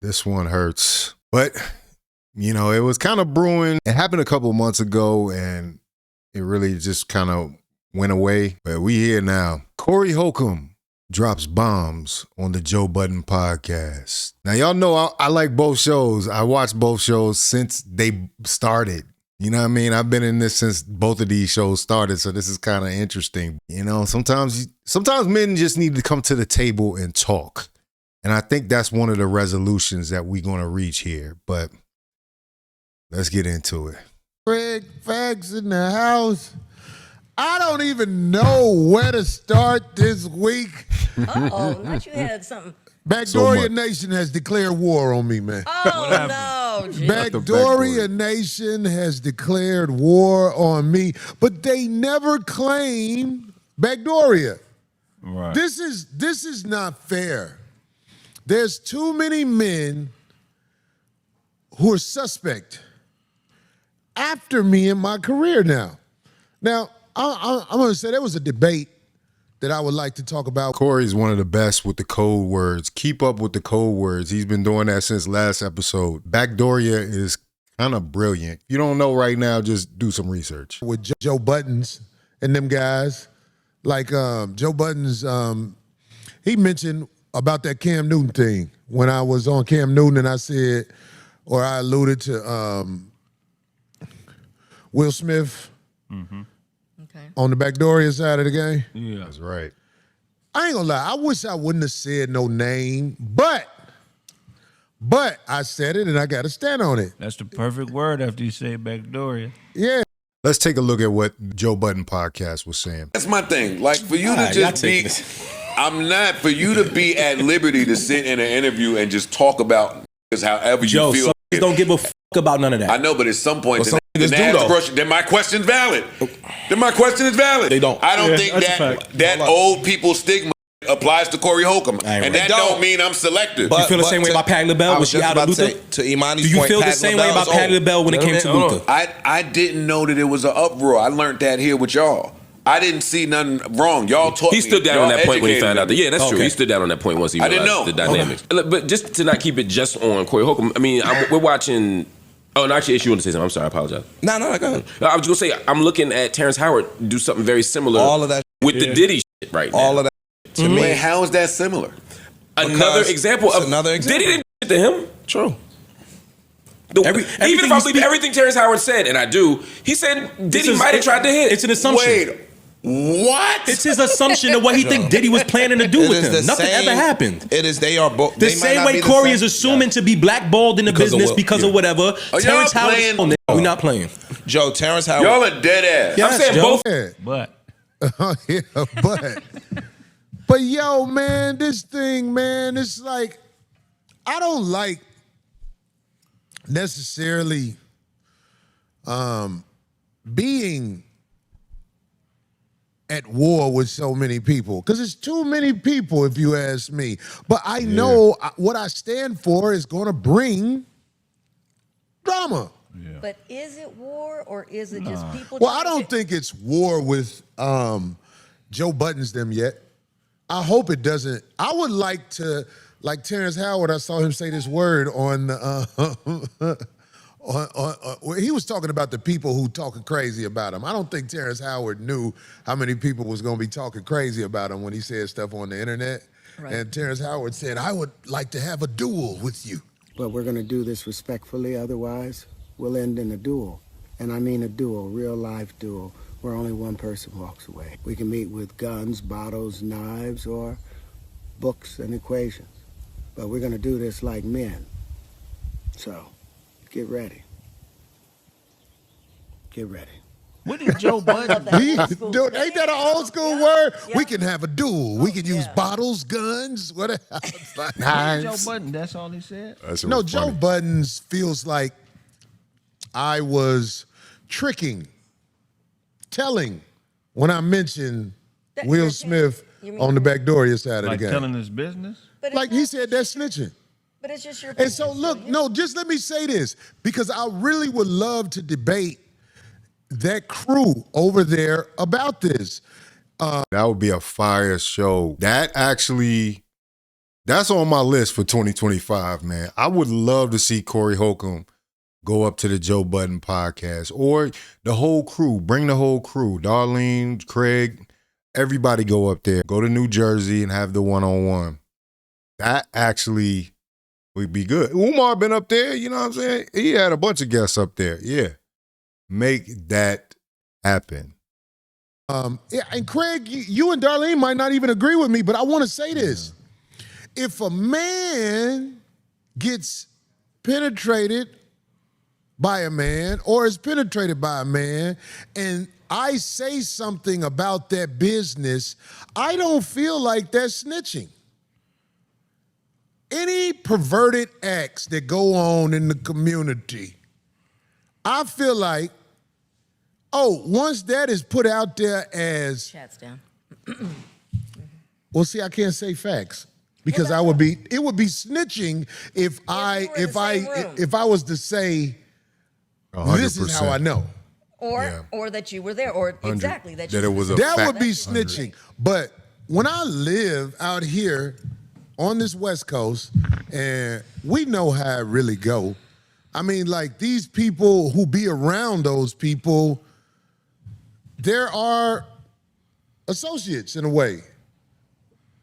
This one hurts. But, you know, it was kind of brewing. It happened a couple months ago, and it really just kind of went away. But we here now. Corey Holcomb drops bombs on the Joe Budden podcast. Now, y'all know I like both shows. I watched both shows since they started. You know what I mean? I've been in this since both of these shows started, so this is kind of interesting. You know, sometimes men just need to come to the table and talk. And I think that's one of the resolutions that we're going to reach here. But let's get into it. Craig Fags in the house. I don't even know where to start this week. Uh-oh, not you had something. Backdoria Nation has declared war on me, man. Oh, no. Geez. Backdoria Nation has declared war on me, but they never claim Backdoria. Right. This is not fair. There's too many men who are suspect after me in my career now. Now, I'm going to say there was a debate that I would like to talk about. Corey's one of the best with the code words. Keep up with the code words. He's been doing that since last episode. Backdoria is kind of brilliant. If you don't know right now, just do some research. With Joe Buttons and them guys, like Joe Buttons, he mentioned about that Cam Newton thing when I was on Cam Newton, and I said, or I alluded to Will Smith on the Backdoria side of the game. Yeah. That's right. I ain't gonna lie, I wish I wouldn't have said no name, but I said it and I gotta stand on it. That's the perfect word after you say Backdoria. Yeah. Let's take a look at what Joe Budden podcast was saying. That's my thing. Like, for you to just be, for you to be at liberty to sit in an interview and just talk about however you feel. Joe, don't give a fuck about none of that. I know, but at some point, Well, then my question's valid. Then my question is valid. They don't. I don't think that old people stigma applies to Corey Holcomb. And that don't mean I'm selective. You feel the same way about Patti LaBelle when she out of Luther? To Imani's Do you point, feel the same way about Patti LaBelle when it came to Luther? I didn't know that it was an uproar. I learned that here with y'all. I didn't see nothing wrong. Y'all taught me. He stood down on that point when he found out that. Yeah, that's true. Okay. He stood down on that point once he realized didn't know. the dynamics. But just to not keep it just on Corey Holcomb, I mean, we're watching. Oh, no, actually, you want to say something. I'm sorry, I apologize. No, go ahead. I was going to say, I'm looking at Terrence Howard do something very similar. All of that with the Diddy shit right now. All of that to me. Wait, how is that similar? Another example of Diddy didn't shit to him. True. Even if I believe everything Terrence Howard said, and I do, he said Diddy might have tried to hit. It's an assumption. Wait, what? It's his assumption of what he think Diddy was planning to do with him. Nothing ever happened. It is. They are both. The same way Corey is assuming to be blackballed in the business because of whatever. Terrence Howard is on it. We're not playing. Joe, Terrence Howard. Y'all are dead ass. Yes, I'm saying Joe. both. But but yo, man, this thing, man, it's like I don't like necessarily being at war with so many people, because it's too many people, if you ask me. But I know what I stand for is going to bring drama. Yeah. But is it war or is it just people? Well, I don't think it's war with Joe Budden's them yet. I hope it doesn't. I would like to, like Terrence Howard, I saw him say this word on he was talking about the people who talking crazy about him. I don't think Terrence Howard knew how many people was going to be talking crazy about him when he said stuff on the internet. Right. And Terrence Howard said, I would like to have a duel with you. But we're going to do this respectfully, otherwise we'll end in a duel. And I mean a duel, real life duel, where only one person walks away. We can meet with guns, bottles, knives, or books and equations. But we're going to do this like men. So, get ready. Get ready. What is Joe Budden? Ain't that an old school word? Yeah. We can have a duel. We can use bottles, guns, whatever. Joe Budden, that's all he said? No, Joe Budden feels like I was telling when I mentioned Will Smith on the Backdoria side of the game. Like telling his business? Like he said, that's snitching. But it's just your opinion. And so look, no, just let me say this, because I really would love to debate that crew over there about this. That would be a fire show. That actually That's on my list for 2025, man. I would love to see Corey Holcomb go up to the Joe Budden podcast, or the whole crew. Bring the whole crew. Darlene, Craig, everybody go up there. Go to New Jersey and have the one-on-one. That actually would be good. Umar been up there, you know what I'm saying? He had a bunch of guests up there. Yeah. Make that happen. Yeah, and Craig, you and Darlene might not even agree with me, but I want to say this. If a man gets penetrated by a man or is penetrated by a man and I say something about that business, I don't feel like that's snitching. Any perverted acts that go on in the community, I feel like, once that is put out there as... Chat's down. Well, see, I can't say facts. Because it would be snitching if I was to say 100%. This is how I know, or that you were there, or exactly that it was that would be snitching. 100. But when I live out here on this West Coast, and we know how it really go. I mean, like these people who be around those people, there are associates in a way,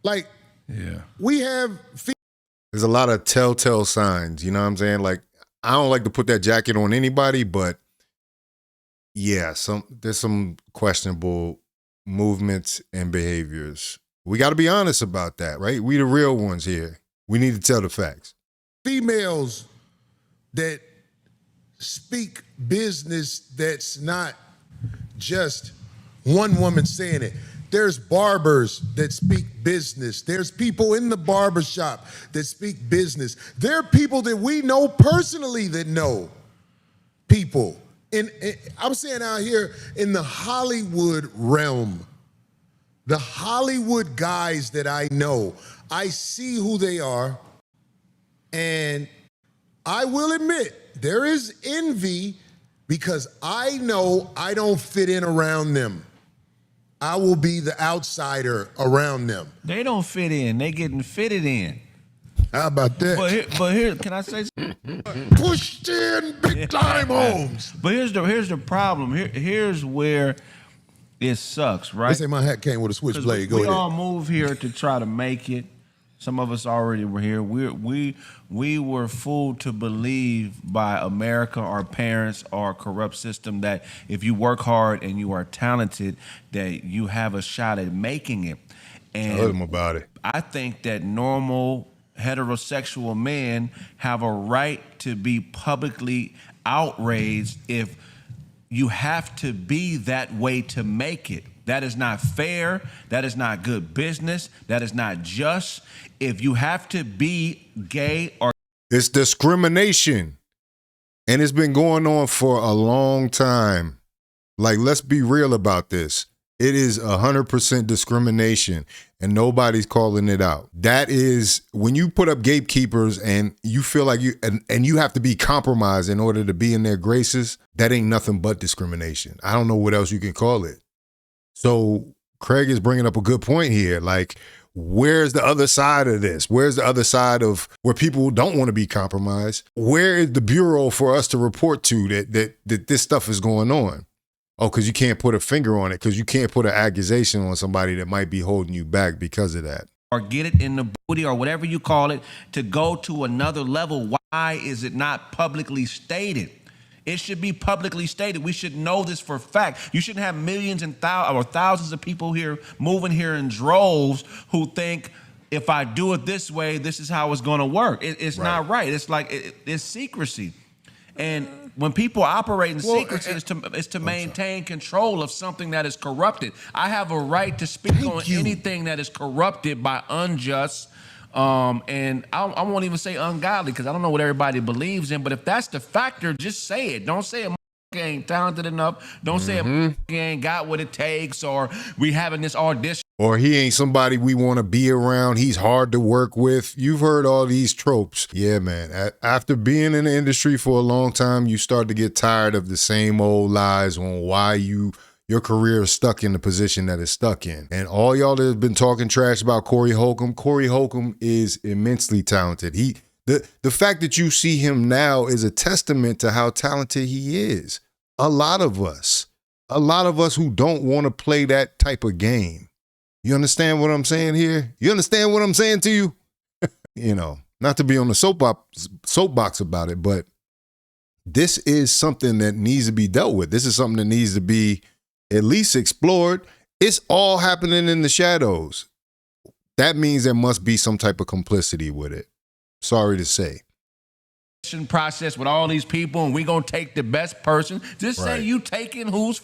like. Yeah. We have... There's a lot of telltale signs, you know what I'm saying? Like, I don't like to put that jacket on anybody, but yeah, there's some questionable movements and behaviors. We got to be honest about that, right? We the real ones here. We need to tell the facts. Females that speak business that's not just one woman saying it. There's barbers that speak business. There's people in the barbershop that speak business. There are people that we know personally that know people. And I'm saying out here in the Hollywood realm, the Hollywood guys that I know, I see who they are. And I will admit, there is envy because I know I don't fit in around them. I will be the outsider around them. They don't fit in. They getting fitted in. How about that? But here, can I say something? Pushed in big time homes. But here's the problem. Here's where it sucks, right? They say my hat came with a switchblade. Go ahead. We all move here to try to make it. Some of us already were here. We were fooled to believe by America, our parents, our corrupt system that if you work hard and you are talented, that you have a shot at making it. And tell them about it. I think that normal heterosexual men have a right to be publicly outraged if you have to be that way to make it. That is not fair. That is not good business. That is not just. If you have to be gay or... It's discrimination. And it's been going on for a long time. Like, let's be real about this. It is 100% discrimination, and nobody's calling it out. That is, when you put up gatekeepers and you feel like and you have to be compromised in order to be in their graces, that ain't nothing but discrimination. I don't know what else you can call it. So Craig is bringing up a good point here. Like, where's the other side of this? Where's the other side of where people don't want to be compromised? Where is the bureau for us to report to that this stuff is going on? Oh, because you can't put a finger on it, because you can't put an accusation on somebody that might be holding you back because of that. Or get it in the booty or whatever you call it to go to another level. Why is it not publicly stated? It should be publicly stated. We should know this for a fact. You shouldn't have millions and thousands of people here moving here in droves who think if I do it this way, this is how it's going to work. It's right. Not right. It's like it's secrecy. And when people operate in secrecy, it's to maintain control of something that is corrupted. I have a right to speak on anything that is corrupted by unjust, and I won't even say ungodly because I don't know what everybody believes in. But if that's the factor, just say it. Don't say a ain't talented enough. Don't say a ain't got what it takes, or we having this audition. Or he ain't somebody we want to be around. He's hard to work with. You've heard all these tropes. Yeah, man. After being in the industry for a long time, you start to get tired of the same old lies on why you your career is stuck in the position that it's stuck in. And all y'all that have been talking trash about Corey Holcomb is immensely talented. The fact that you see him now is a testament to how talented he is. A lot of us who don't want to play that type of game. You understand what I'm saying here? You understand what I'm saying to you? You know, not to be on the soapbox about it, but this is something that needs to be dealt with. This is something that needs to be at least explored. It's all happening in the shadows. That means there must be some type of complicity with it. Sorry to say. Process with all these people, and we're going to take the best person. Just say you taking who's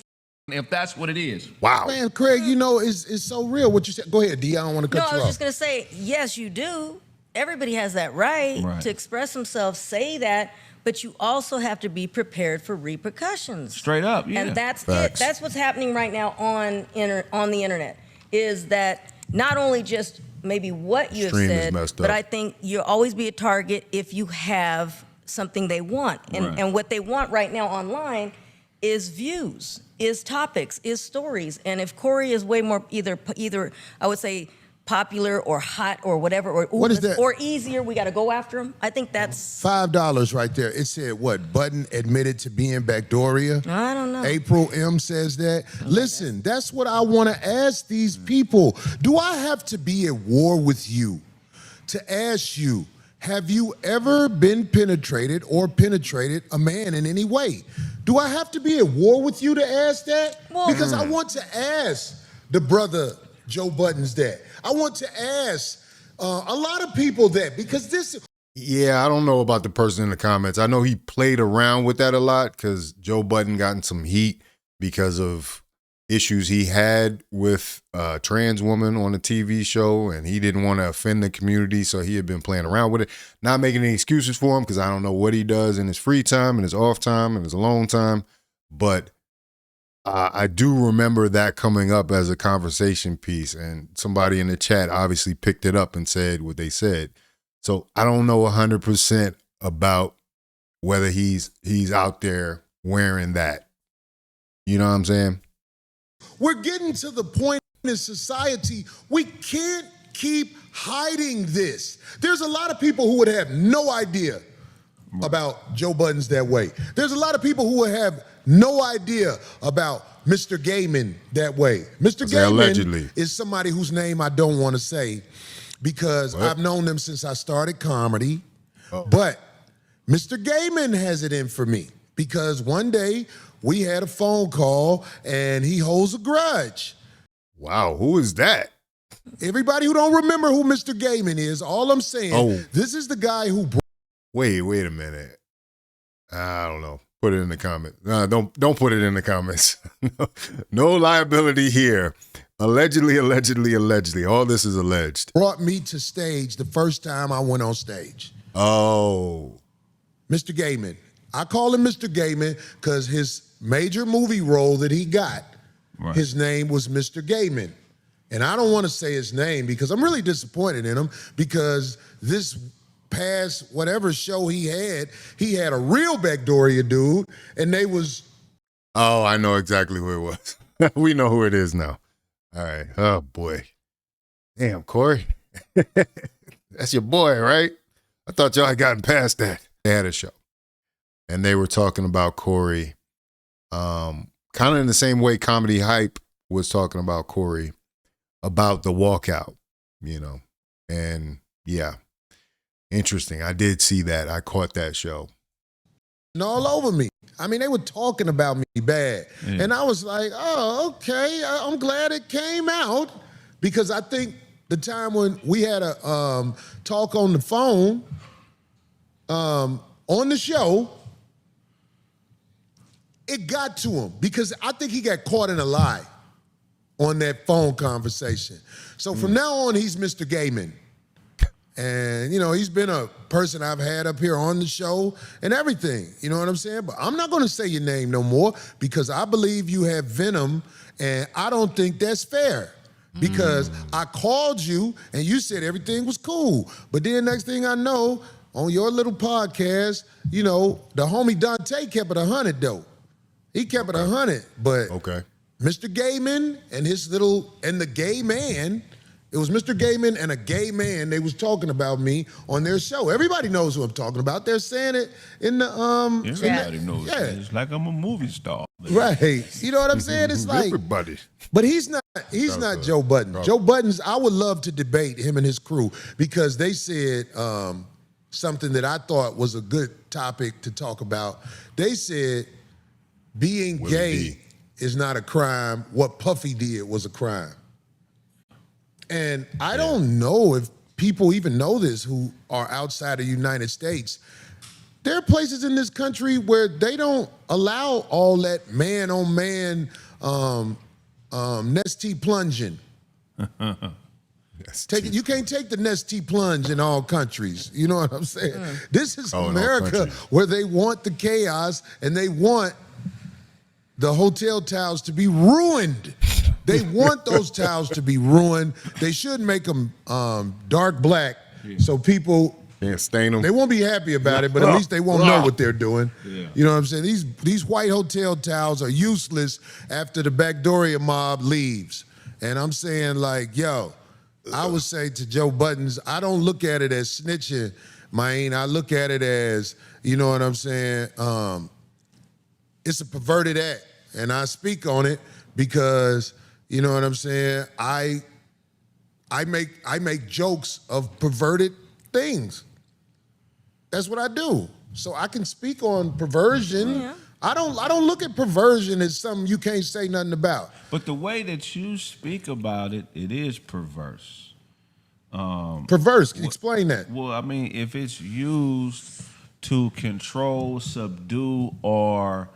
if that's what it is. Wow. Man, Craig, you know, it's so real what you said. Go ahead, D. I don't want to cut you off. No, I was just going to say, yes, you do. Everybody has that right to express themselves, say that, but you also have to be prepared for repercussions. Straight up, yeah. And that's it. That's what's happening right now on the internet, is that not only just maybe what you have said, but I think you'll always be a target if you have something they want. And what they want right now online is views, is topics, is stories. And if Corey is way more either I would say popular or hot or whatever, or what is that? Or easier, we got to go after him. I think that's $5 right there. It said what? Budden admitted to being Backdoria. I don't know. April M says that. Listen, that's what I want to ask these people. Do I have to be at war with you to ask you, have you ever been penetrated or penetrated a man in any way? Do I have to be at war with you to ask that? Well, because I want to ask the brother Joe Budden's that. I want to ask a lot of people that, because this... Yeah, I don't know about the person in the comments. I know he played around with that a lot because Joe Budden got in some heat because of issues he had with a trans woman on a TV show, and he didn't want to offend the community, so he had been playing around with it. Not making any excuses for him because I don't know what he does in his free time and his off time and his alone time, but I do remember that coming up as a conversation piece, and somebody in the chat obviously picked it up and said what they said. So I don't know 100% about whether he's out there wearing that. You know what I'm saying? We're getting to the point in society, we can't keep hiding this. There's a lot of people who would have no idea about Joe Budden's that way. There's a lot of people who would have no idea about Mr. Gaiman that way. Mr. Gaiman allegedly is somebody whose name I don't want to say because I've known them since I started comedy. But Mr. Gaiman has it in for me because one day we had a phone call and he holds a grudge. Wow, who is that? Everybody who don't remember who Mr. Gaiman is, all I'm saying, this is the guy who... Wait a minute. I don't know. Put it in the comments. No, don't put it in the comments. No liability here. Allegedly. All this is alleged. Brought me to stage the first time I went on stage. Oh. Mr. Gaiman. I call him Mr. Gaiman because his major movie role that he got, his name was Mr. Gaiman. And I don't want to say his name because I'm really disappointed in him because this past whatever show he had a real Backdoria dude, and they was... Oh, I know exactly who it was. We know who it is now. All right. Oh, boy. Damn, Corey. That's your boy, right? I thought y'all had gotten past that. They had a show, and they were talking about Corey kind of in the same way Comedy Hype was talking about Corey, about the walkout, you know, and yeah. Interesting. I did see that. I caught that show. And all over me. I mean, they were talking about me bad. Yeah. And I was like, oh, okay. I'm glad it came out because I think the time when we had a talk on the phone on the show, it got to him because I think he got caught in a lie on that phone conversation. So from now on, he's Mr. Gaiman. And, you know, he's been a person I've had up here on the show and everything. You know what I'm saying? But I'm not going to say your name no more because I believe you have venom, and I don't think that's fair. Because I called you, and you said everything was cool. But then next thing I know, on your little podcast, you know, the homie Dante kept it 100, though. He kept it 100, but Mr. Gayman and the gay man. It was Mr. Gayman and a gay man. They was talking about me on their show. Everybody knows who I'm talking about. They're saying it in the Everybody knows. Yeah. It's like I'm a movie star. Right. You know what I'm saying? It's like everybody. But he's not Joe Budden. Joe Budden's, I would love to debate him and his crew because they said something that I thought was a good topic to talk about. They said being gay is not a crime. What Puffy did was a crime. And I don't know if people even know this who are outside of the United States. There are places in this country where they don't allow all that man-on-man Nestea plunging. You can't take the Nestea plunge in all countries. You know what I'm saying? This is America where they want the chaos and they want the hotel towels to be ruined. They want those towels to be ruined. They should make them dark black so people can't stain them. They won't be happy about it, but at least they won't know what they're doing. Yeah. You know what I'm saying? These white hotel towels are useless after the Backdoria mob leaves. And I'm saying like, yo, I would say to Joe Budden's, I don't look at it as snitching, man. I look at it as, you know what I'm saying? It's a perverted act. And I speak on it because, you know what I'm saying? I make jokes of perverted things. That's what I do. So I can speak on perversion. Yeah. I don't look at perversion as something you can't say nothing about. But the way that you speak about it, it is perverse. Perverse? Explain that. Well, I mean, if it's used to control, subdue, or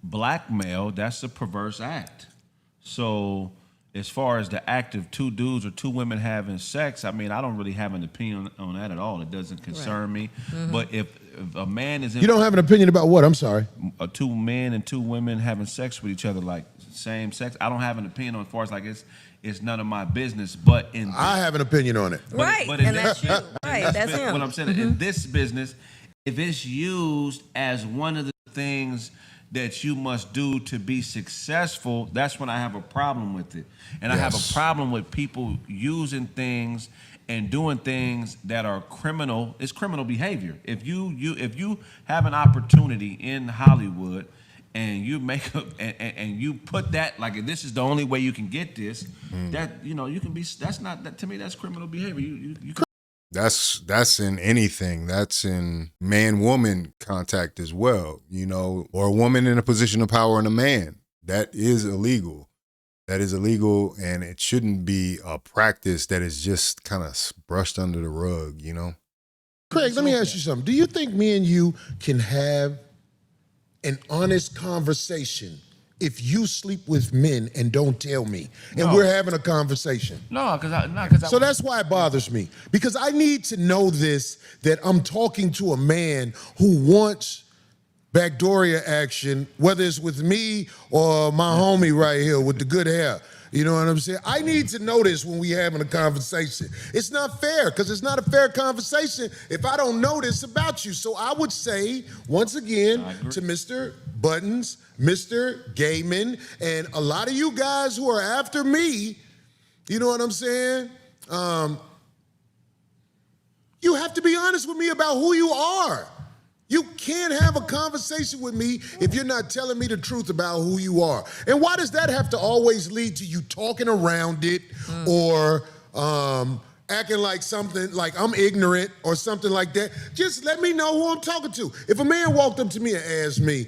blackmail, that's a perverse act. So as far as the act of two dudes or two women having sex, I mean, I don't really have an opinion on that at all. It doesn't concern me. Mm-hmm. But if a man is in... You don't have an opinion about what? I'm sorry. Two men and two women having sex with each other, like same sex, I don't have an opinion on as far as like it's none of my business. But I have an opinion on it. Right, and that's you. Right, that's him. What I'm saying, in this business, if it's used as one of the things that you must do to be successful, that's when I have a problem with it. And I have a problem with people using things and doing things that are criminal. It's criminal behavior. If you have an opportunity in Hollywood and you make and you put that like if this is the only way you can get this, that you can be. That's not that to me. That's criminal behavior. You That's in anything. That's in man-woman contact as well, or a woman in a position of power and a man. That is illegal. That is illegal, and it shouldn't be a practice that is just kind of brushed under the rug, Craig, let me ask you something. Do you think me and you can have an honest conversation if you sleep with men and don't tell me, and we're having a conversation? No, So that's why it bothers me, because I need to know this, that I'm talking to a man who wants Backdoria action, whether it's with me or my homie right here with the good hair. You know what I'm saying? I need to know this when we having a conversation. It's not fair, because it's not a fair conversation if I don't know this about you. So I would say, once again, to Mr. Buttons, Mr. Gayman, and a lot of you guys who are after me, you know what I'm saying? You have to be honest with me about who you are. You can't have a conversation with me if you're not telling me the truth about who you are. And why does that have to always lead to you talking around it or acting like something, like I'm ignorant or something like that? Just let me know who I'm talking to. If a man walked up to me and asked me,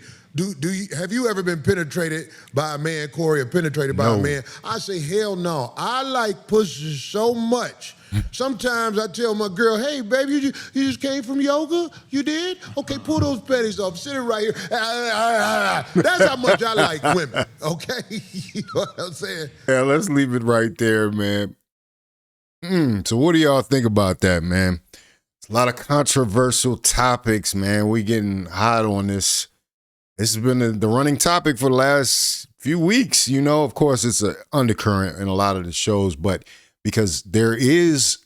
have you ever been penetrated by a man, Corey, or penetrated by a man? I say, hell no. I like pussy so much. Sometimes I tell my girl, hey, baby, you just came from yoga? You did? Okay, pull those panties off. Sit it right here. That's how much I like women, okay? You know what I'm saying? Yeah, let's leave it right there, man. So what do y'all think about that, man? It's a lot of controversial topics, man. We getting hot on this. This has been the running topic for the last few weeks. Of course, it's an undercurrent in a lot of the shows, but because there is,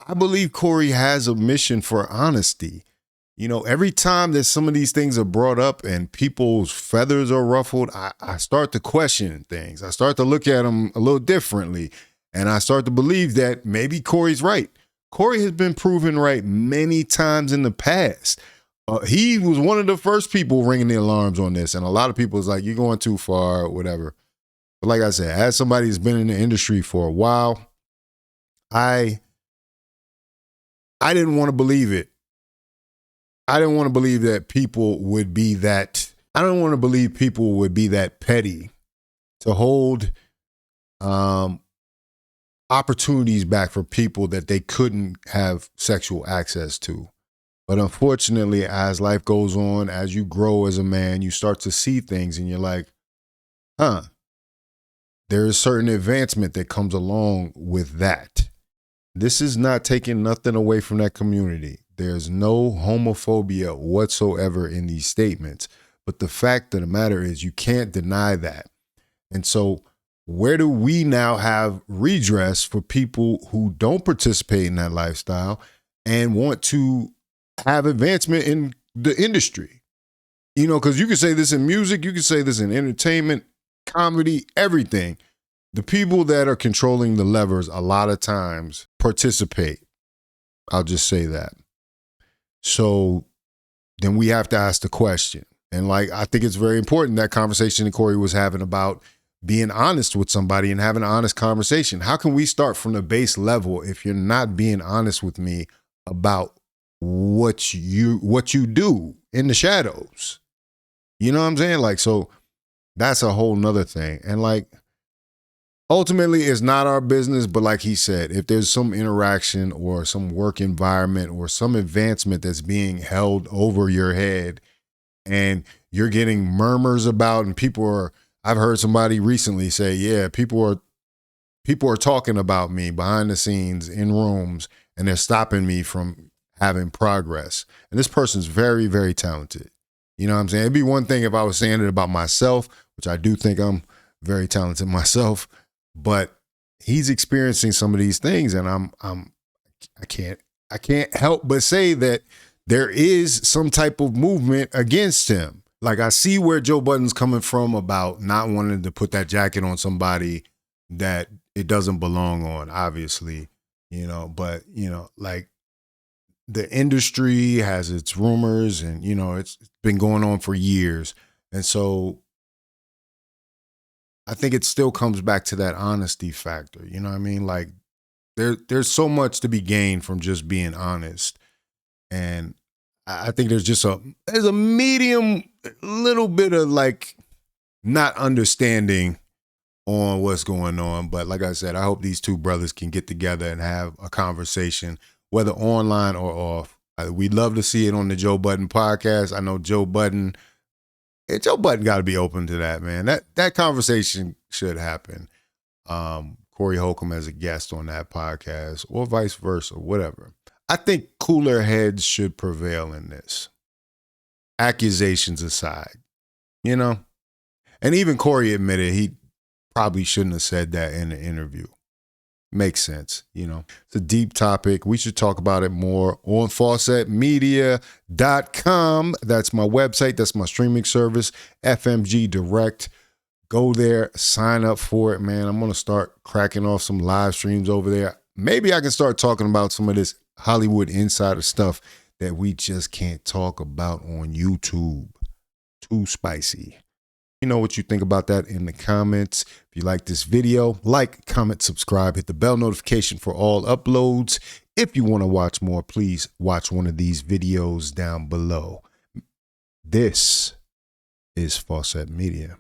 I believe Corey has a mission for honesty. You know, every time that some of these things are brought up and people's feathers are ruffled, I start to question things. I start to look at them a little differently. And I start to believe that maybe Corey's right. Corey has been proven right many times in the past. He was one of the first people ringing the alarms on this. And a lot of people was like, you're going too far, whatever. But like I said, as somebody who's been in the industry for a while, I didn't want to believe it. I didn't want to believe that people would be that. I don't want to believe people would be that petty to hold opportunities back for people that they couldn't have sexual access to. But unfortunately, as life goes on, as you grow as a man, you start to see things and you're like, there is certain advancement that comes along with that. This is not taking nothing away from that community. There's no homophobia whatsoever in these statements. But the fact of the matter is you can't deny that. And so where do we now have redress for people who don't participate in that lifestyle and want to have advancement in the industry? You know, because you can say this in music, you can say this in entertainment, comedy, everything. The people that are controlling the levers a lot of times participate. I'll just say that. So then we have to ask the question. And like, I think it's very important, that conversation that Corey was having about being honest with somebody and having an honest conversation. How can we start from the base level if you're not being honest with me about what you do in the shadows? You know what I'm saying? Like, so that's a whole nother thing. And like, ultimately, it's not our business, but like he said, if there's some interaction or some work environment or some advancement that's being held over your head and you're getting murmurs about, and I've heard somebody recently say, yeah, people are talking about me behind the scenes in rooms and they're stopping me from having progress. And this person's very, very talented. You know what I'm saying? It'd be one thing if I was saying it about myself, which I do think I'm very talented myself. But he's experiencing some of these things, and I can't help but say that there is some type of movement against him. Like, I see where Joe Budden's coming from about not wanting to put that jacket on somebody that it doesn't belong on, obviously, you know, but, you know, like, the industry has its rumors and, you know, it's been going on for years. And so I think it still comes back to that honesty factor. You know what I mean? Like, there's so much to be gained from just being honest. And I think there's a medium, little bit of like not understanding on what's going on. But like I said, I hope these two brothers can get together and have a conversation, whether online or off. We'd love to see it on the Joe Budden podcast. I know Joe Budden got to be open to that, man. That conversation should happen. Corey Holcomb as a guest on that podcast, or vice versa, whatever. I think cooler heads should prevail in this. Accusations aside, you know? And even Corey admitted he probably shouldn't have said that in the interview. Makes sense, you know? It's a deep topic. We should talk about it more on FaucetteMedia.com. That's my website. That's my streaming service, FMG Direct. Go there, sign up for it, man. I'm going to start cracking off some live streams over there. Maybe I can start talking about some of this Hollywood insider stuff that we just can't talk about on YouTube. Too spicy. You know what you think about that in the comments. If you like this video, like, comment, subscribe, hit the bell notification for all uploads. If you want to watch more, please watch one of these videos down below. This is Faucette Media.